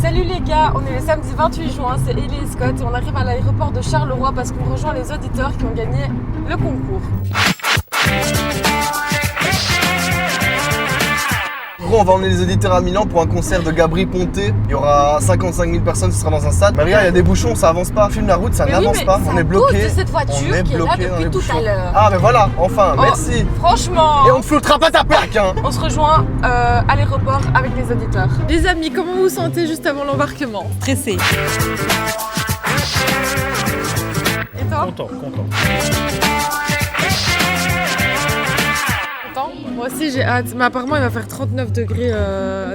Salut les gars, on est le samedi 28 juin, c'est Ellie et Scott et on arrive à l'aéroport de Charleroi parce qu'on rejoint les auditeurs qui ont gagné le concours. Gros, on va emmener les auditeurs à Milan pour un concert de Gabri Ponte. Il y aura 55 000 personnes, ce sera dans un stade. Mais regarde, il y a des bouchons, ça avance pas. Filme la route, ça n'avance pas. On est bloqué. De cette voiture on est qui bloqué est là depuis tout à l'heure. Ah, mais voilà, enfin, merci. Franchement. Et on ne flottera pas ta plaque, hein. On se rejoint à l'aéroport avec les auditeurs. Les amis, comment vous vous sentez juste avant l'embarquement? Stressé. Et toi? Content. Moi aussi j'ai hâte, mais apparemment il va faire 39 degrés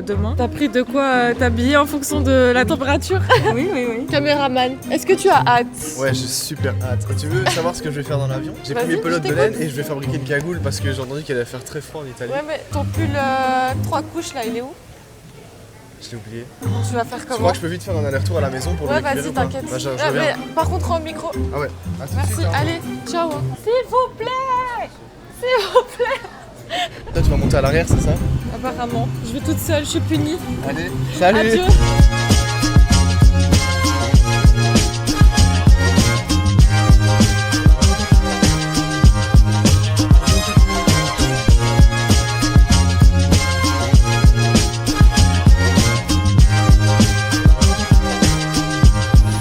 demain. T'as pris de quoi t'habiller en fonction de la température? Oui. Caméraman, est-ce que tu as hâte? Ouais, j'ai super hâte. Tu veux savoir ce que je vais faire dans l'avion? J'ai pris Vas-y, mes pelotes je de t'écoute. laine et je vais fabriquer une cagoule parce que j'ai entendu qu'elle allait faire très froid en Italie. Ouais mais ton pull 3 couches là, il est où? Je l'ai oublié. Tu vas faire Je comment? crois que je peux vite faire un aller-retour à la maison pour Ouais le récupérer vas-y ou pas? t'inquiète. Bah, je Ah, reviens. mais par contre en micro. Ah ouais, à tout de Merci, suite, hein. allez, ciao. S'il vous plaît. S'il vous plaît. Toi, tu vas monter à l'arrière, c'est ça? Apparemment, je vais toute seule, je suis punie. Allez, salut. Adieu.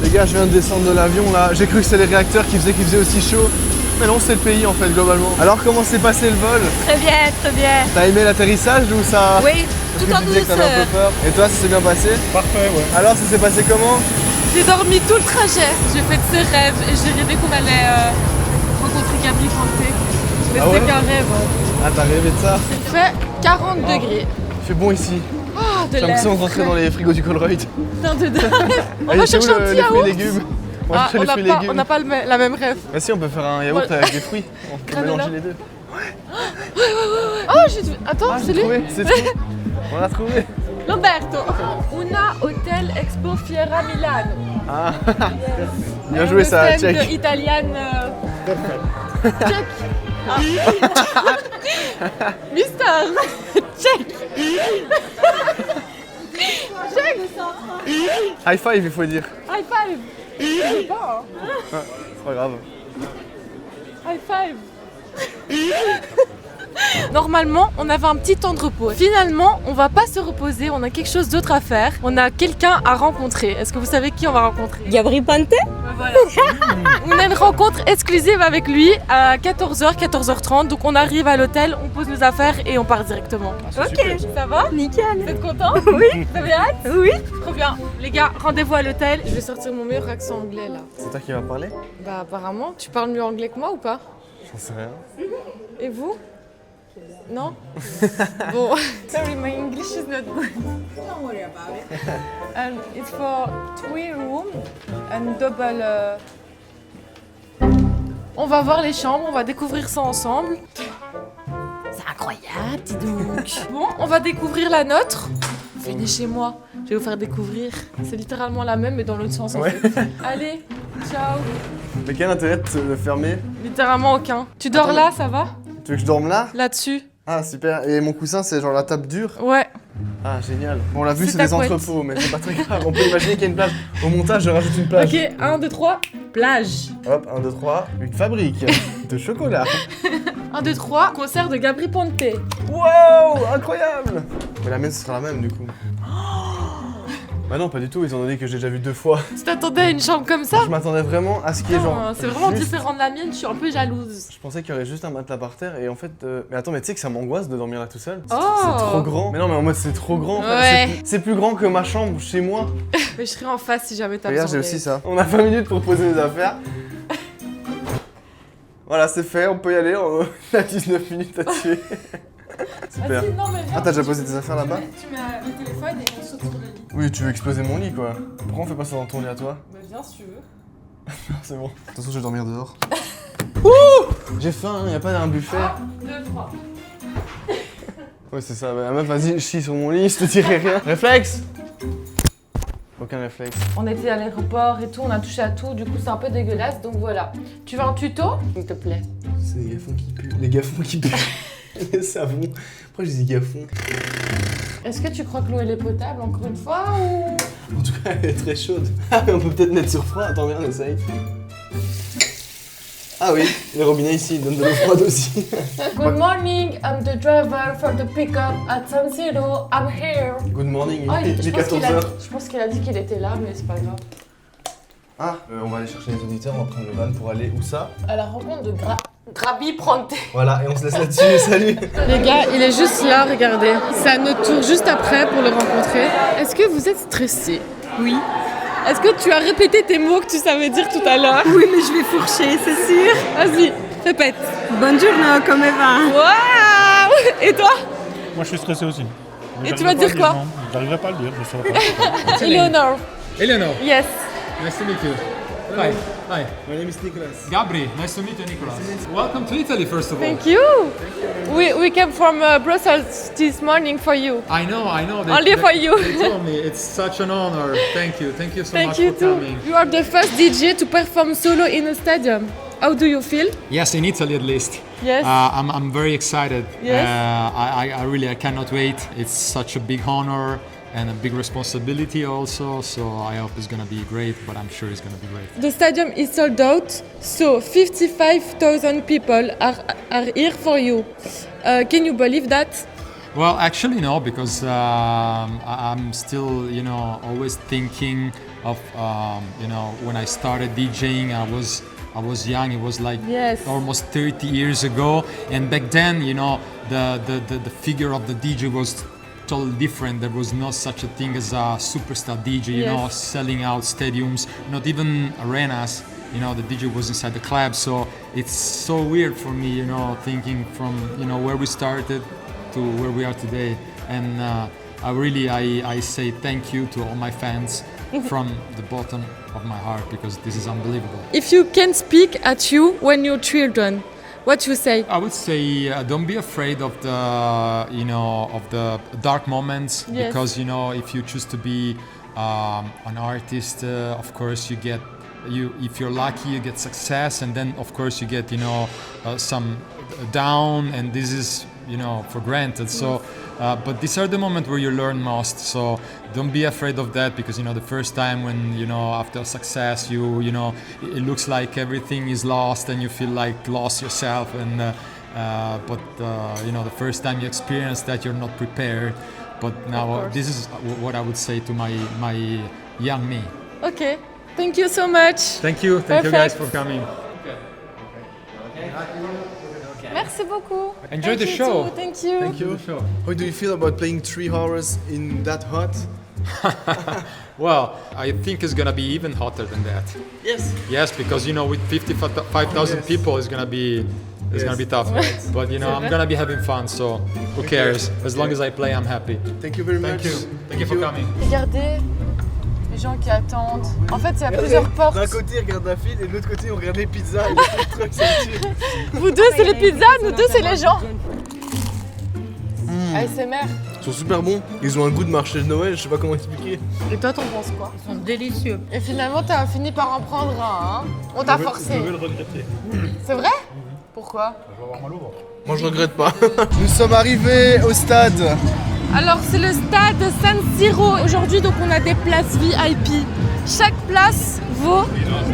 Les gars, je viens de descendre de l'avion là. J'ai cru que c'était les réacteurs qui faisaient qu'il faisait aussi chaud. Mais non, c'est le pays en fait, globalement. Alors, comment s'est passé le vol? Très bien. T'as aimé l'atterrissage ou ça? Oui, Parce tout que en tu disais que t'avais un douceur. peu peur. Et toi, ça s'est bien passé? Parfait, ouais. Alors, ça s'est passé comment? J'ai dormi tout le trajet. J'ai fait de ces rêves et j'ai rêvé qu'on allait rencontrer Gabri Ponte. Mais Ah c'était ouais qu'un rêve. Ah, t'as rêvé de ça? Il fait 40 degrés. Il fait bon ici. Ah, de J'ai l'air. l'impression de rentrer dans les frigos du Colruyt. Putain de dingue. On Allez, va c'est où chercher un petit les fruits et yaourt. légumes? On va Ah, chercher on les n'a fruits et pas, légumes. on n'a pas la même rêve. Mais si, on peut faire un yaourt Voilà. avec des fruits. On peut Granola. mélanger les deux. Oh, attends, Ah, c'est j'ai lui. trouvé, c'est tout. On l'a trouvé. Roberto. Una Hotel Expo Fiera Milano. Ah, bien joué ça, Le stand check. italienne. Check. Ah. Mister. Check. Check. High five, il faut dire. High five. Je sais pas. Ah, c'est pas grave. High five. Normalement, on avait un petit temps de repos. Finalement, on va pas se reposer, on a quelque chose d'autre à faire. On a quelqu'un à rencontrer. Est-ce que vous savez qui on va rencontrer? Gabri Ponte. Voilà. On a une rencontre exclusive avec lui à 14h, 14h30. Donc on arrive à l'hôtel, on pose nos affaires et on part directement. Ok, Ça va? nickel. Vous êtes content? Oui. Vous avez hâte? Oui. Trop bien. Les gars, rendez-vous à l'hôtel. Je vais sortir mon meilleur accent anglais là. C'est toi qui vas parler? Bah apparemment, tu parles mieux anglais que moi ou pas? J'en sais rien. Et vous? Non? Bon. Sorry, my English is not good. Don't worry about it. It's for 3 rooms and double. On va voir les chambres, on va découvrir ça ensemble. C'est incroyable, dis donc. Bon, on va découvrir la nôtre. Venez chez moi, je vais vous faire découvrir. C'est littéralement la même, mais dans l'autre sens en Ouais. fait. Allez, ciao. Mais quel intérêt de te fermer? Littéralement aucun. Tu dors Attends, là, ça va? Tu veux que je dorme là? Là-dessus? Ah, super. Et mon coussin, c'est genre la table dure? Ouais. Ah, génial. Bon, on l'a vu, C'est c'est ta des couette. entrepôts, mais c'est pas très grave. On peut imaginer qu'il y a une plage. Au montage, je rajoute une plage. Ok, 1, 2, 3, plage. Hop, 1, 2, 3. Une fabrique de chocolat. 1, 2, 3, concert de Gabri Ponte. Wow, incroyable. Mais la mienne, ce sera la même du coup. Bah non, pas du tout, étant donné que j'ai déjà vu 2 fois. Tu t'attendais à une chambre comme ça? Je m'attendais vraiment à ce qu'il y ait genre. Non, c'est vraiment juste- différent de la mienne, je suis un peu jalouse. Je pensais qu'il y aurait juste un matelas par terre et en fait. Mais attends, mais tu sais que ça m'angoisse de dormir là tout seul. Oh. C'est trop grand. Mais non, mais en mode c'est trop grand. en fait. Ouais. C'est plus grand que ma chambre chez moi. Mais je serai en face si jamais t'as Regarde, j'ai besoin aussi ça. On a 20 minutes pour poser les affaires. Voilà, c'est fait, on peut y aller. On a 19 minutes à tuer. Super. Vas-y, non, mais viens. Ah, t'as déjà posé tes affaires là-bas? Tu mets le téléphone et on saute sur le lit. Oui, tu veux exploser mon lit quoi. Pourquoi on fait pas ça dans ton lit à toi? Bah viens si tu veux. Non, c'est bon. De toute façon, je vais dormir dehors. Ouh! J'ai faim, y a pas un buffet. 1, 2, 3. Ouais, c'est ça. Bah, meuf, vas-y, chie sur mon lit, je te dirai rien. Réflexe! Aucun réflexe. On était à l'aéroport et tout, on a touché à tout, du coup c'est un peu dégueulasse, donc voilà. Tu veux un tuto? S'il te plaît. C'est les gaffons qui puent. Les gaffons qui puent. Les savons. Pourquoi je dis gaffons? Est-ce que tu crois que l'eau elle est potable encore une fois ou... En Elle est très chaude. Ah mais on peut peut-être mettre sur froid, attends bien, on essaye. Ah oui, les robinets ici, ils donnent de l'eau froide aussi. Good morning, I'm the driver for the pickup at San Siro. I'm here. Good morning, Ah, il est je pense qu'il 14h. je pense qu'il a dit qu'il était là, mais c'est pas grave. Ah, on va aller chercher les auditeurs, on va prendre le van pour aller où ça? À la rencontre de Grabi Prante. Voilà, et on se laisse là-dessus, salut. Les gars, il est juste là, regardez. C'est à notre tour juste après pour le rencontrer. Est-ce que vous êtes stressé? Oui. Est-ce que tu as répété tes mots que tu savais dire tout à l'heure? Oui, mais je vais fourcher, c'est sûr. Vas-y, répète. Buongiorno, come va? Waouh! Et toi? Moi je suis stressé aussi. Mais Et tu j'arriverai vas pas à dire le quoi? non. J'arriverai pas à le dire, je saurais pas. Eleanor. Eleanor, Yes. nice to meet you. Hi. Hi. My name is Nicolas. Gabri, nice to meet you, Nicolas. Welcome to Italy, first of all. Thank you. We came from Brussels this morning for you. I know. Only for you. They told me it's such an honor. Thank you so Thank much you for too. coming. You are the first DJ to perform solo in a stadium. How do you feel? Yes, in Italy at least. Yes. I'm very excited. Yes. I really cannot wait. It's such a big honor and a big responsibility also. So I hope it's gonna be great. But I'm sure it's gonna be great. The stadium is sold out, so 55,000 people are here for you. Can you believe that? Well, actually, no, because I'm still, always thinking of, when I started DJing, I was young. It was like Yes. almost 30 years ago, and back then, the figure of the DJ was totally different. There was not such a thing as a superstar DJ, Yes. selling out stadiums, not even arenas. The DJ was inside the club, so it's so weird for me, thinking from, where we started to where we are today. And I say thank you to all my fans from the bottom of my heart, because this is unbelievable. If you can speak at you when you're children, what you say? I would say don't be afraid of the of the dark moments, Yes. because if you choose to be an artist, of course if you're lucky you get success, and then of course you get some down, and this is for granted. So but these are the moments where you learn most, so don't be afraid of that, because the first time when after success it looks like everything is lost and you feel like lost yourself, and but the first time you experience that, you're not prepared. But now this is what I would say to my young me. Okay. Thank you so much. Thank you guys Perfect. for coming. Merci beaucoup. Enjoy Thank the you show. too. Thank you. Thank you. How do you feel about playing 3 hours in that hot? Well, I think it's gonna be even hotter than that. Yes. Yes, because with 55,000 people, it's gonna be tough. But I'm gonna be having fun, so who cares? As long as I play, I'm happy. Thank you very much. Thank you for coming. Regardez les gens qui attendent. En fait, il y a plusieurs portes. D'un côté, on regarde la file, et de l'autre côté, on regarde les pizzas et les food trucks, ça me tue. Vous deux, c'est les pizzas, nous deux, c'est les gens. ASMR. Ils sont super bons. Ils ont un goût de marché de Noël, je sais pas comment expliquer. Et toi, t'en penses quoi? Ils sont délicieux. Et finalement, t'as fini par en prendre un, hein? On t'a forcé. Je vais le regretter. C'est vrai? Pourquoi? Je vais avoir mal au ventre. Moi, je regrette pas. Nous sommes arrivés au stade. Alors, c'est le stade San Siro. Aujourd'hui, donc, on a des places VIP. Chaque place vaut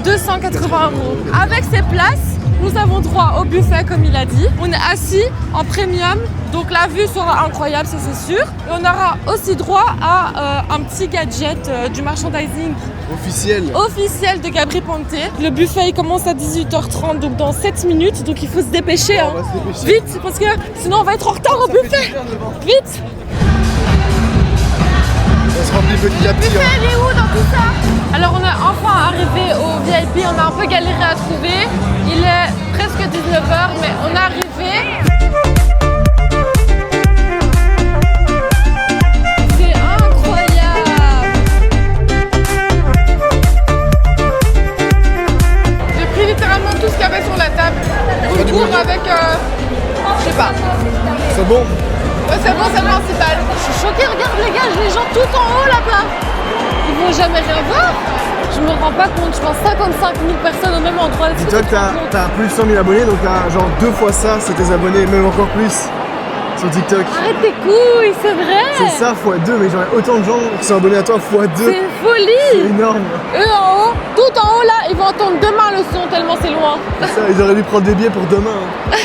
280 €. Avec ces places, nous avons droit au buffet, comme il a dit. On est assis en premium, donc la vue sera incroyable, ça c'est sûr. Et on aura aussi droit à un petit gadget du merchandising officiel de Gabri Ponte. Le buffet il commence à 18h30, donc dans 7 minutes, donc il faut se dépêcher. On va se dépêcher. Vite, parce que sinon on va être en retard au buffet. Vite. On se remplit petit à petit. Le buffet, elle est où dans tout ça? Alors on est enfin arrivé au VIP, on a un peu galéré à trouver. Il est presque 19h, mais on est arrivé. C'est incroyable. J'ai pris littéralement tout ce qu'il y avait sur la table. On court avec, je sais pas. C'est bon? Ouais, c'est bon, c'est le principal. Je suis choquée, regarde les gars, j'ai les gens tout en haut là-bas. Ils vont jamais rien voir. Je me rends pas compte, je pense 55 000 personnes au même endroit. Dis-toi que t'as plus de 100 000 abonnés, donc t'as genre 2 fois ça, c'est tes abonnés, même encore plus. sur TikTok. Arrête tes couilles, c'est vrai. C'est ça, x2, mais genre autant de gens qui sont abonnés à toi x2. C'est une folie. C'est énorme. Eux en haut, tout en haut là, ils vont entendre demain le son tellement c'est loin. C'est ça, ils auraient dû prendre des billets pour demain. Hein.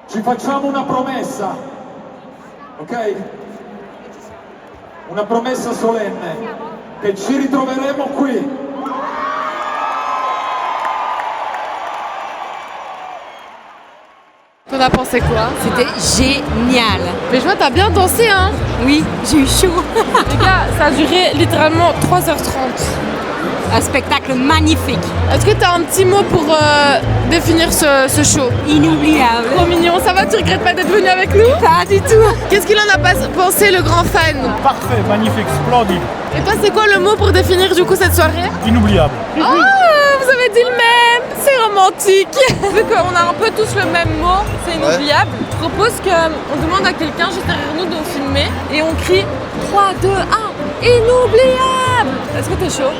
Ci facciamo una promessa, ok? Una promessa solenne, che ci ritroveremo qui. T'en as pensé quoi? C'était génial. Mais je vois, t'as bien dansé, hein? Oui, j'ai eu chaud. Les gars, ça a duré littéralement 3h30. Un spectacle magnifique, Est-ce que t'as un petit mot pour définir ce show? inoubliable. Trop mignon, ça va? Tu regrettes pas d'être venu avec nous? Pas du tout. Qu'est-ce qu'il en a pensé, le grand fan? Parfait, magnifique, splendide, Et toi, c'est quoi le mot pour définir du coup cette soirée? inoubliable. Oh, vous avez dit le même! C'est romantique! Vu qu'on a un peu tous le même mot, c'est inoubliable, je propose qu'on demande à quelqu'un juste derrière nous de nous filmer et on crie 3, 2, 1, inoubliable! Est-ce que t'es chaud?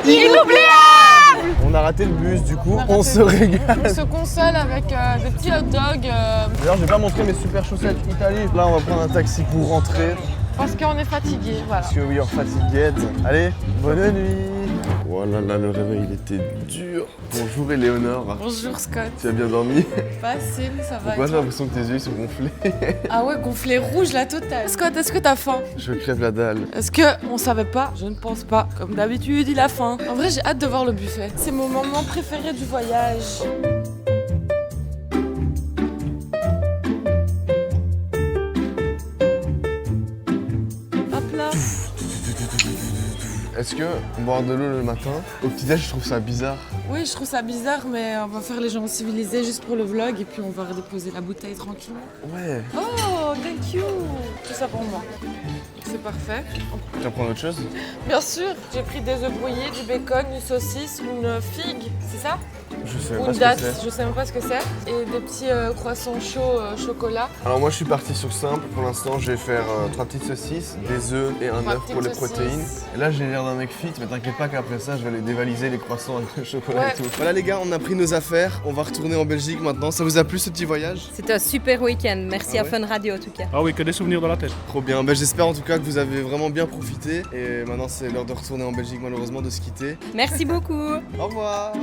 Inoubliable! On a raté le bus, du coup, on se régale. On se console avec des petits hot dogs D'ailleurs, j'ai pas montré mes super chaussettes Italie. Là, on va prendre un taxi pour rentrer. parce qu'on est fatigué, voilà. Parce que we are fatigued. Allez, bonne nuit. Voilà, là, le réveil, il était dur. Bonjour, Éléonore. Bonjour Scott. Tu as bien dormi? Facile, ça va. Pourquoi j'ai l'impression que tes yeux ils sont gonflés? Ah ouais, gonflé rouge la totale. Scott, est-ce que t'as faim? Je crève la dalle. Est-ce que on savait pas? Je ne pense pas. Comme d'habitude, il a faim. En vrai, j'ai hâte de voir le buffet. C'est mon moment préféré du voyage. Hop là. Est-ce que boire de l'eau le matin, au petit-déj, je trouve ça bizarre? Oui, je trouve ça bizarre, mais on va faire les gens civilisés juste pour le vlog et puis on va redéposer la bouteille tranquillement. Ouais. Oh, thank you. Tout ça pour moi. C'est parfait. Tu vas prendre autre chose? Bien sûr, j'ai pris des œufs brouillés, du bacon, une saucisse, une figue, c'est ça? Je sais même Ou pas une ce que date, c'est. je sais même pas ce que c'est. Et des petits croissants chauds chocolat. Alors moi je suis parti sur simple, pour l'instant je vais faire 3 petites saucisses, des œufs et un 3 œuf pour les petites protéines. saucisses. Et là j'ai l'air d'un mec fit, mais t'inquiète pas qu'après ça je vais aller dévaliser les croissants avec le chocolat Ouais. et tout. Voilà les gars, on a pris nos affaires, on va retourner en Belgique maintenant. Ça vous a plu ce petit voyage? C'était un super week-end. Merci Ah à ouais Fun Radio en tout cas. Ah oui, que des souvenirs dans la tête. Trop bien, j'espère en tout cas que vous avez vraiment bien profité. Et maintenant c'est l'heure de retourner en Belgique malheureusement, de se quitter. Merci beaucoup. Au revoir.